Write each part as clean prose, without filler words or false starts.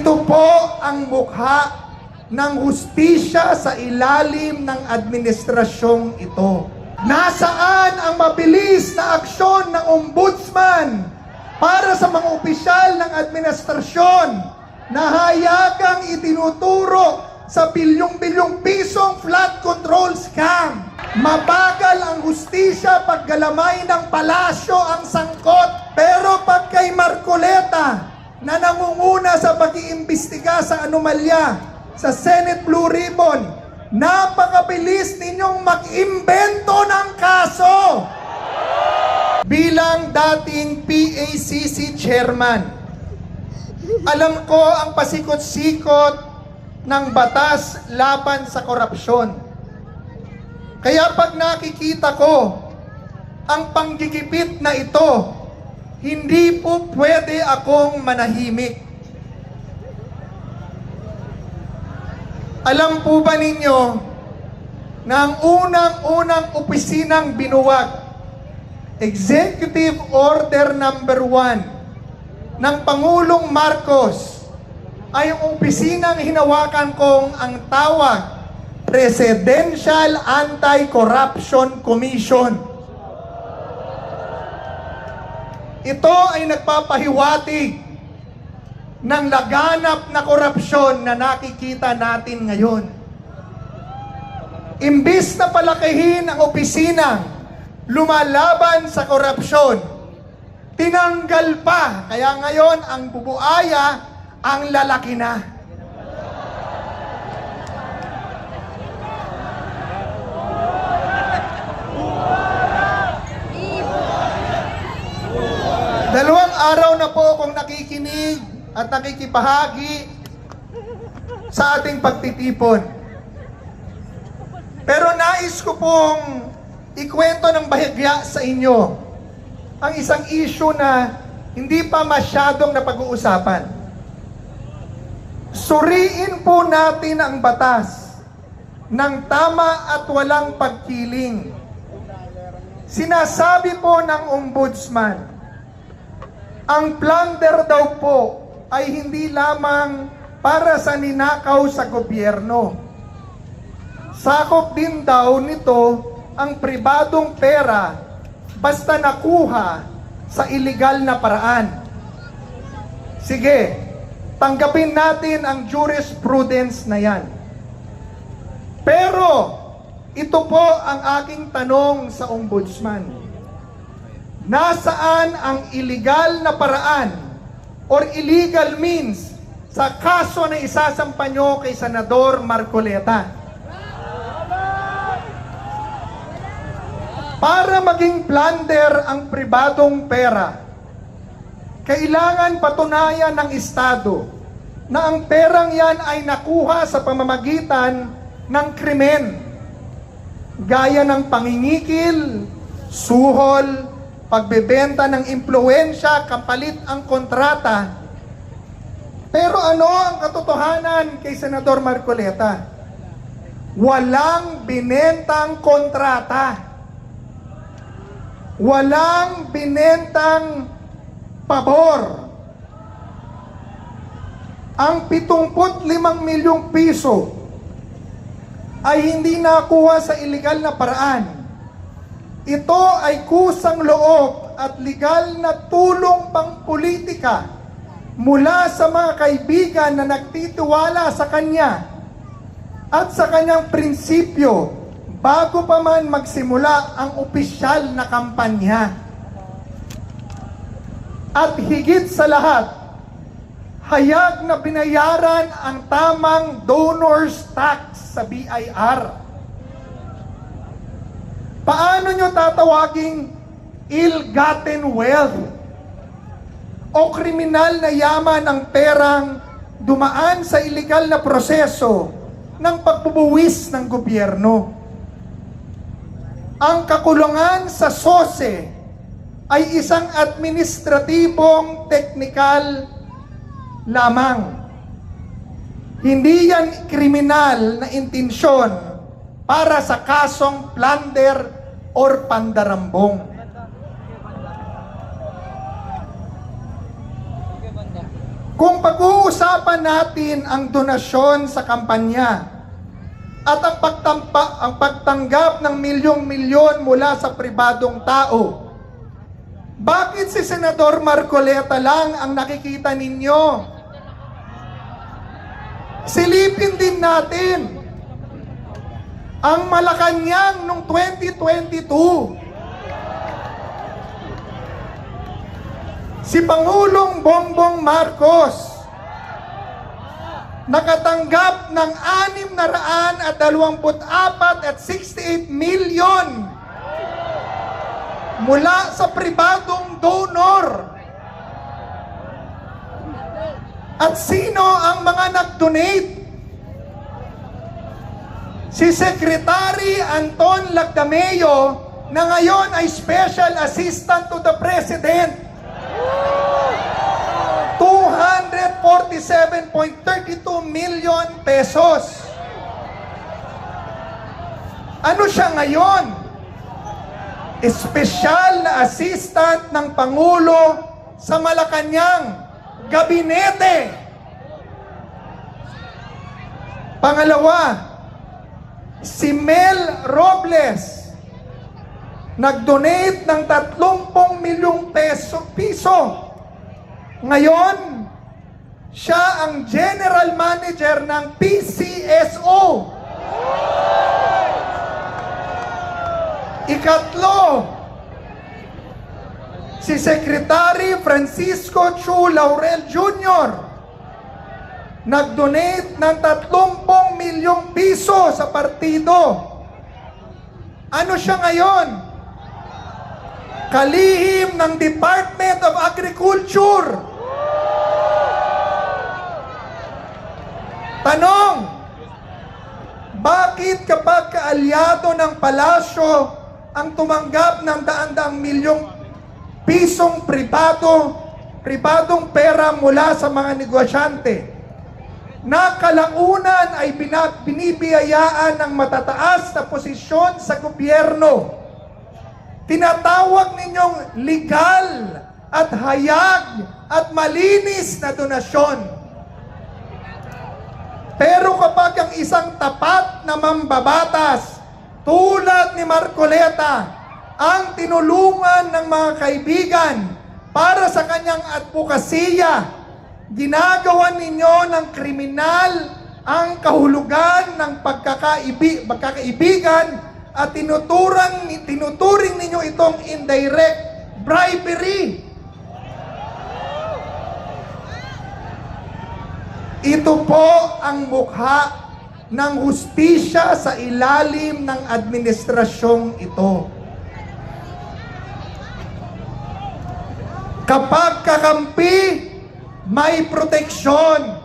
Ito po ang mukha ng hustisya sa ilalim ng administrasyong ito. Nasaan ang mabilis na aksyon ng ombudsman para sa mga opisyal ng administrasyon na hayagang itinuturo sa bilyong-bilyong pisong flood control scam? Mabagal ang hustisya pag galamay ng palasyo ang sangkot. Pero pag kay Marcoleta na nangunguna sa pag-iimbestiga sa anomalya sa Senate Blue Ribbon, napakabilis ninyong mag-imbento ng kaso. Bilang dating PACC chairman, alam ko ang pasikot-sikot ng batas laban sa korupsyon. Kaya pag nakikita ko ang panggigipit na ito, hindi po pwede akong manahimik. Alam po ba ninyo na ang unang-unang opisinang binuwag, Executive Order Number 1 ng Pangulong Marcos, ay ang opisinang hinawakan kong ang tawag Presidential Anti-Corruption Commission. Ito ay nagpapahiwatig ng laganap na korupsyon na nakikita natin ngayon. Imbis na palakihin ang opisinang lumalaban sa korupsyon, tinanggal pa. Kaya ngayon ang bubuaya ang lalaki na. Dalawang araw na po akong nakikinig at nakikipahagi sa ating pagtitipon. Pero nais ko pong ikwento ng bahagya sa inyo ang isang issue na hindi pa masyadong napag-uusapan. Suriin po natin ang batas ng tama at walang pagkiling. Sinasabi po ng ombudsman, ang plunder daw po ay hindi lamang para sa ninakaw sa gobyerno. Sakop din daw nito ang pribadong pera basta nakuha sa iligal na paraan. Sige, tanggapin natin ang jurisprudence na yan. Pero ito po ang aking tanong sa ombudsman. Nasaan ang illegal na paraan or illegal means sa kaso na isasampa nyo kay Senador Marcoleta? Para maging plunder ang pribadong pera, kailangan patunayan ng Estado na ang perang yan ay nakuha sa pamamagitan ng krimen, gaya ng pangingikil, suhol, pagbebenta ng impluwensya, kapalit ang kontrata. Pero ano ang katotohanan kay Senador Marcoleta? Walang binentang kontrata. Walang binentang pabor. Ang 75 milyong piso ay hindi nakuha sa illegal na paraan. Ito ay kusang loob at legal na tulong pangpolitika mula sa mga kaibigan na nagtitiwala sa kanya at sa kanyang prinsipyo bago pa man magsimula ang opisyal na kampanya. At higit sa lahat, hayag na binayaran ang tamang donor's tax sa BIR. Paano nyo tatawaging ill-gotten wealth o kriminal na yaman ang perang dumaan sa illegal na proseso ng pagbubuwis ng gobyerno? Ang kakulangan sa SOSE ay isang administratibong teknikal lamang. Hindi yan kriminal na intensyon para sa kasong plunder or pandarambong. Kung pag-uusapan natin ang donasyon sa kampanya at ang pagtanggap ng milyong-milyon mula sa pribadong tao, bakit si Senador Marcoleta lang ang nakikita ninyo? Silipin din natin ang Malacanang noong 2022. Si Pangulong Bongbong Marcos nakatanggap ng 624 milyon mula sa pribadong donor. At sino ang mga nag-donate? Si Secretary Anton Lagdameo na ngayon ay Special Assistant to the President. 247.32 million pesos. Ano siya ngayon? Espesyal na assistant ng Pangulo sa Malacanang Gabinete. Pangalawa, si Mel Robles nag-donate ng 30 milyong piso. Ngayon, siya ang General Manager ng PCSO. Ikatlo, si Secretary Francisco Chu Laurel Jr. nag-donate ng 30 milyong piso sa partido. Ano siya ngayon? Kalihim ng Department of Agriculture. Tanong, bakit kapag kaalyado ng palasyo ang tumanggap ng daan-daang milyong pisong pribadong pera mula sa mga negosyante, na kalaunan ay binibiyayaan ng matataas na posisyon sa gobyerno, tinatawag ninyong legal at hayag at malinis na donasyon. Pero kapag ang isang tapat na mambabatas tulad ni Marcoleta ang tinulungan ng mga kaibigan para sa kanyang advokasya, ginagawa ninyo ng kriminal ang kahulugan ng pagkakaibigan at tinuturing ninyo itong indirect bribery. Ito po ang mukha ng hustisya sa ilalim ng administrasyong ito. Kapag kakampi, may proteksyon.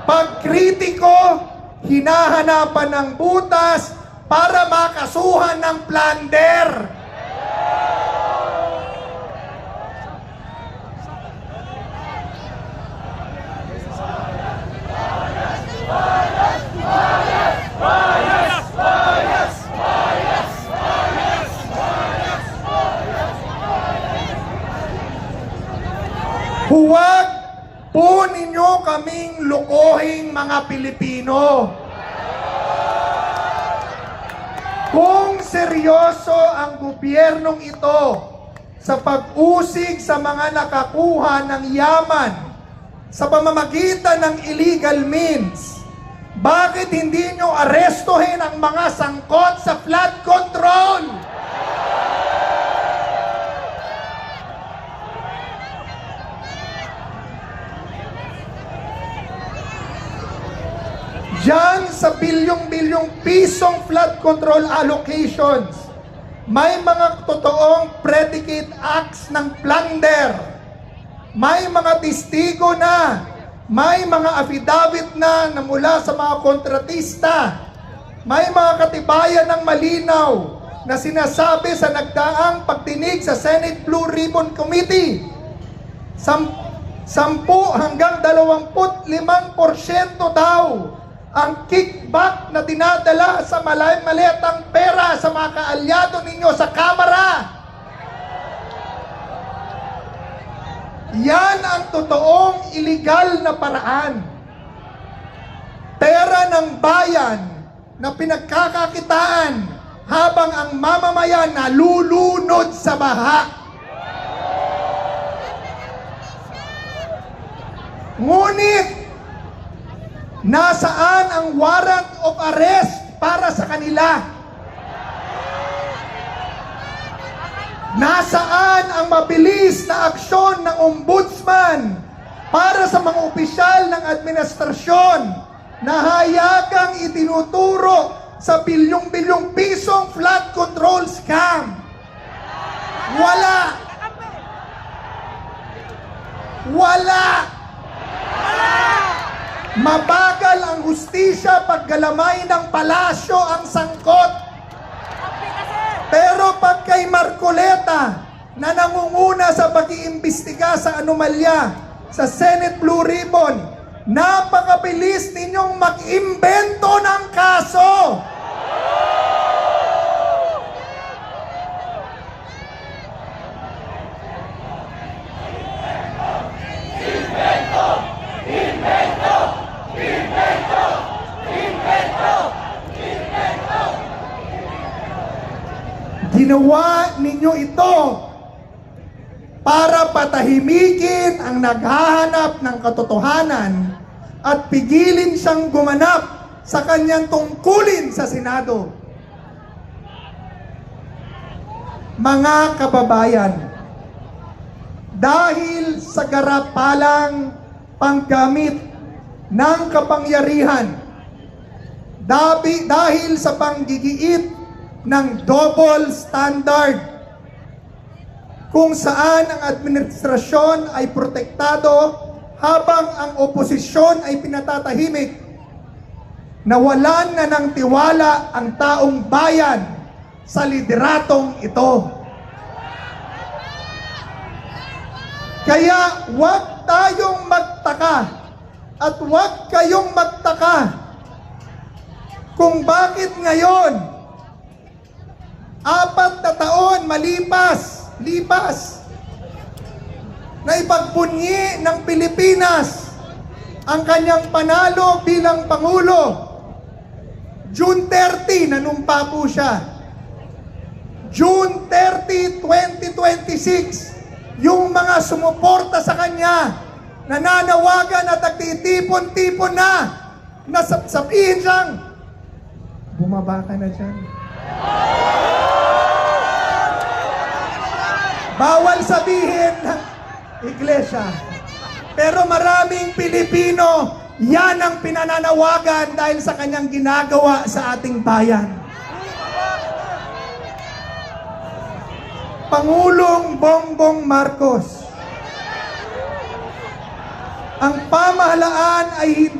Pag kritiko, hinahanapan ng butas para makasuhan ng plunder. Huwag po ninyo kaming lukohing mga Pilipino. Kung seryoso ang gobyernong ito sa pag-usig sa mga nakakuha ng yaman sa pamamagitan ng illegal means, bakit hindi nyo arestuhin ang mga sangkot sa flood control? Diyan sa bilyong-bilyong pisong flood control allocations, may mga totoong predicate acts ng plunder. May mga testigo na, may mga affidavit na mula sa mga kontratista, may mga katibayan ng malinaw na sinasabi sa nagdaang pagdinig sa Senate Blue Ribbon Committee, 10 hanggang 25% daw ang kickback na dinadala sa maletang pera sa mga kaalyado ninyo sa Kamara. Yan ang totoong iligal na paraan. Pera ng bayan na pinagkakakitaan habang ang mamamayan nalulunod sa baha. Ngunit, nasaan ang warrant of arrest para sa kanila? Nasaan ang mabilis na aksyon ng ombudsman para sa mga opisyal ng administrasyon na hayagang itinuturo sa bilyong-bilyong pisong flood control scam? Wala! Wala! Mabagal ang hustisya pag galamay ng palasyo ang sangkot. Pero pag kay Marcoleta na nangunguna sa pag-iimbestiga sa anomalya sa Senate Blue Ribbon, napakabilis ninyong mag-imbento ng kaso. Ginawa ninyo ito para patahimikin ang naghahanap ng katotohanan at pigilin siyang gumanap sa kanyang tungkulin sa Senado. Mga kababayan, dahil sa garapalang panggamit ng kapangyarihan, dahil sa panggigiit ng double standard, kung saan ang administrasyon ay protektado habang ang oposisyon ay pinatatahimik, nawalan na ng tiwala ang taong bayan sa lideratong ito. Kaya huwag tayong magtaka at huwag kayong magtaka kung bakit ngayon, 4 na taon lipas na ipagbunyi ng Pilipinas ang kanyang panalo bilang Pangulo. June 30, nanumpa po siya. June 30, 2026, yung mga sumuporta sa kanya, nananawagan at nagtitipon-tipon na sabihin siyang, bumaba ka na dyan. Bawal sabihin ng iglesia. Pero maraming Pilipino, yan ang pinananawagan dahil sa kanyang ginagawa sa ating bayan. Pangulong Bongbong Marcos, ang pamahalaan ay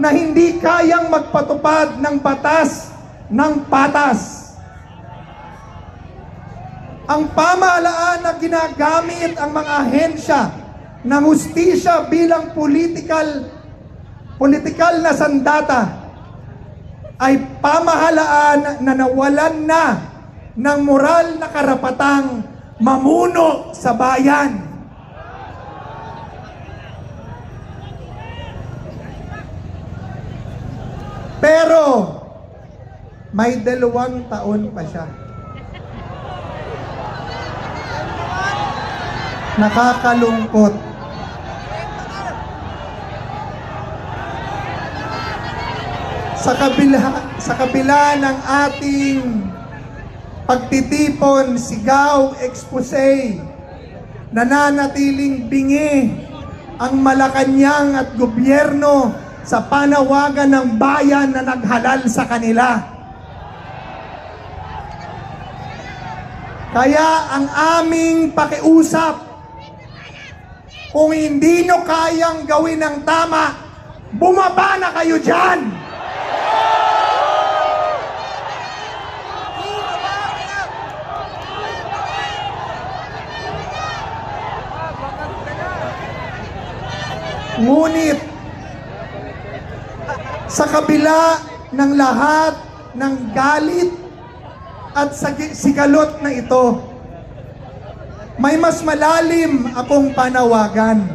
hindi kayang magpatupad ng batas ng patas. Ang pamahalaan na ginagamit ang mga ahensya ng hustisya bilang politikal na sandata ay pamahalaan na nawalan na ng moral na karapatang mamuno sa bayan. Pero may 2 taon pa siya. Nakakalungkot. Sa kabila ng ating pagtitipon, sigaw, expose, nananatiling bingi ang Malacanang at gobyerno sa panawagan ng bayan na naghalal sa kanila. Kaya ang aming pakiusap, kung hindi nyo kayang gawin ng tama, bumaba na kayo dyan! Ngunit, sa kabila ng lahat ng galit at sigalot na ito, may mas malalim akong panawagan.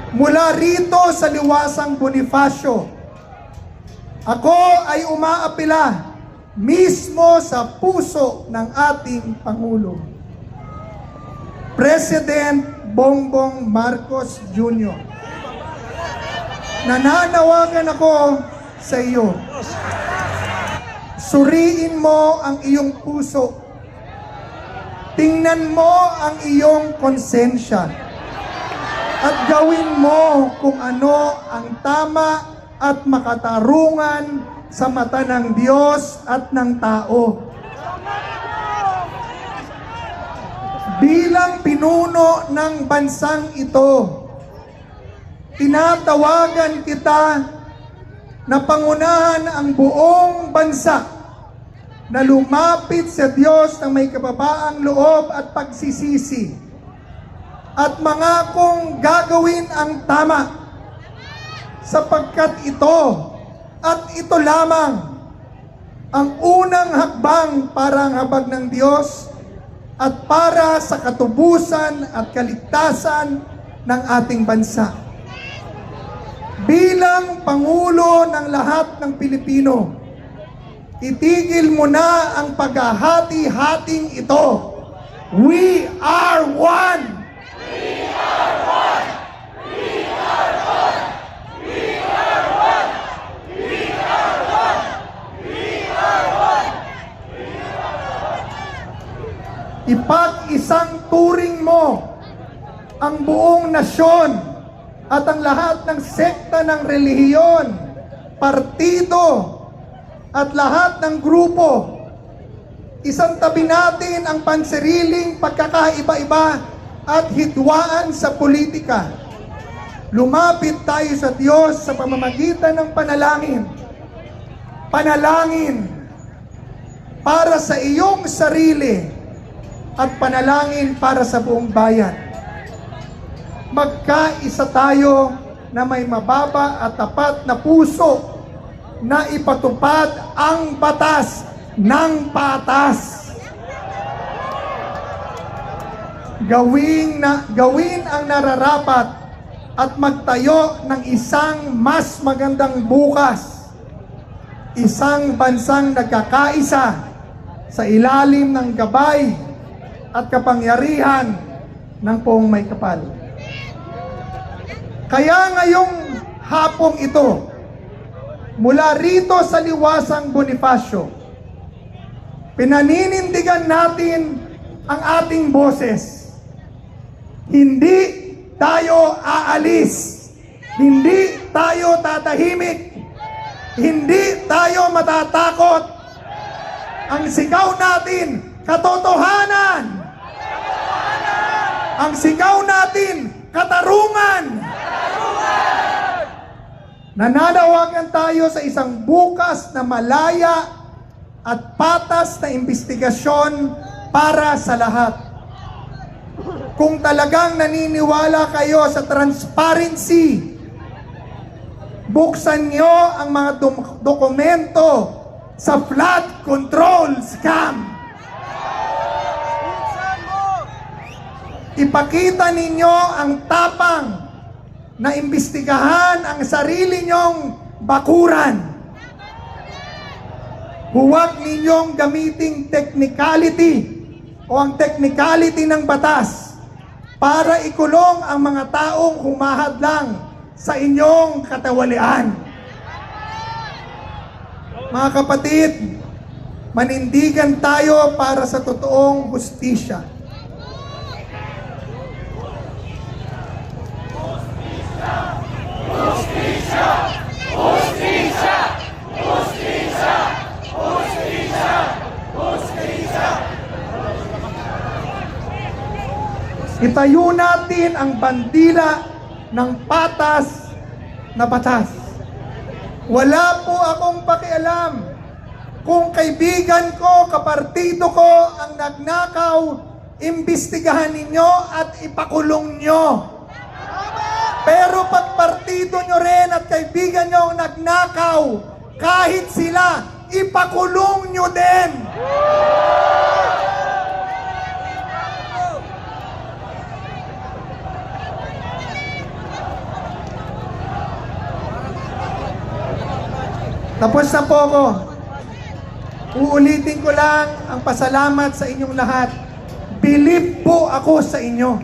Mula rito sa Liwasang Bonifacio, ako ay umaapila mismo sa puso ng ating Pangulo, President Bongbong Marcos Jr. Nananawagan ako sa iyo. Suriin mo ang iyong puso. Tingnan mo ang iyong konsensya. At gawin mo kung ano ang tama at makatarungan sa mata ng Diyos at ng tao. Bilang pinuno ng bansang ito, tinatawagan kita na pangunahan ang buong bansa na lumapit sa Diyos ng may kababaang loob at pagsisisi at mangakong gagawin ang tama, sapagkat ito at ito lamang ang unang hakbang para ang habag ng Diyos at para sa katubusan at kaligtasan ng ating bansa. Bilang Pangulo ng lahat ng Pilipino, itigil mo na ang paghahati-hating ito. We are one! We are one! We are one! We are one! We are one! We are one! Ipag-isang turing mo ang buong nasyon at ang lahat ng sekta ng relihiyon, partido, at lahat ng grupo. Isang tabi natin ang pansariling pagkakaiba-iba at hidwaan sa politika. Lumapit tayo sa Diyos sa pamamagitan ng panalangin. Panalangin para sa iyong sarili at panalangin para sa buong bayan. Magkaisa tayo na may mababa at tapat na puso na ipatupad ang batas ng patas. Gawin ang nararapat at magtayo ng isang mas magandang bukas. Isang bansang nagkakaisa sa ilalim ng gabay at kapangyarihan ng Poong May Kapal. Kaya ngayong hapong ito, mula rito sa Liwasang Bonifacio, pinaninindigan natin ang ating boses. Hindi tayo aalis. Hindi tayo tatahimik. Hindi tayo matatakot. Ang sigaw natin, katotohanan. Ang sigaw natin, katarungan. Nananawagan tayo sa isang bukas na malaya at patas na imbestigasyon para sa lahat. Kung talagang naniniwala kayo sa transparency, buksan nyo ang mga dokumento sa flood control scam. Ipakita ninyo ang tapang na imbestigahan ang sarili nyong bakuran. Huwag ninyong gamiting technicality o ang technicality ng batas para ikulong ang mga taong humahadlang sa inyong katawalian. Mga kapatid, manindigan tayo para sa totoong hustisya. Itayo natin ang bandila ng patas na batas. Wala po akong pakialam kung kaibigan ko, kapartido ko ang nagnakaw, imbestigahan ninyo at ipakulong nyo. Pero pag partido nyo rin at kaibigan nyo ang nagnakaw, kahit sila, ipakulong nyo din. Tapos na po ako. Uulitin ko lang ang pasalamat sa inyong lahat. Believe po ako sa inyo.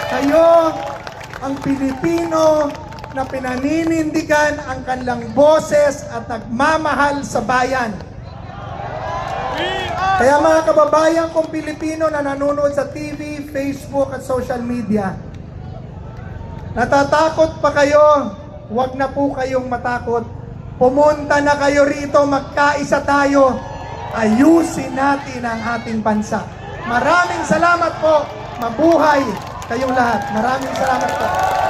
Kayo ang Pilipino na pinaninindigan ang kanilang boses at nagmamahal sa bayan. Kaya mga kababayan kong Pilipino na nanonood sa TV, Facebook at social media, natatakot pa kayo? Huwag na po kayong matakot. Pumunta na kayo rito, magkaisa tayo. Ayusin natin ang ating bansa. Maraming salamat po. Mabuhay kayong lahat. Maraming salamat po.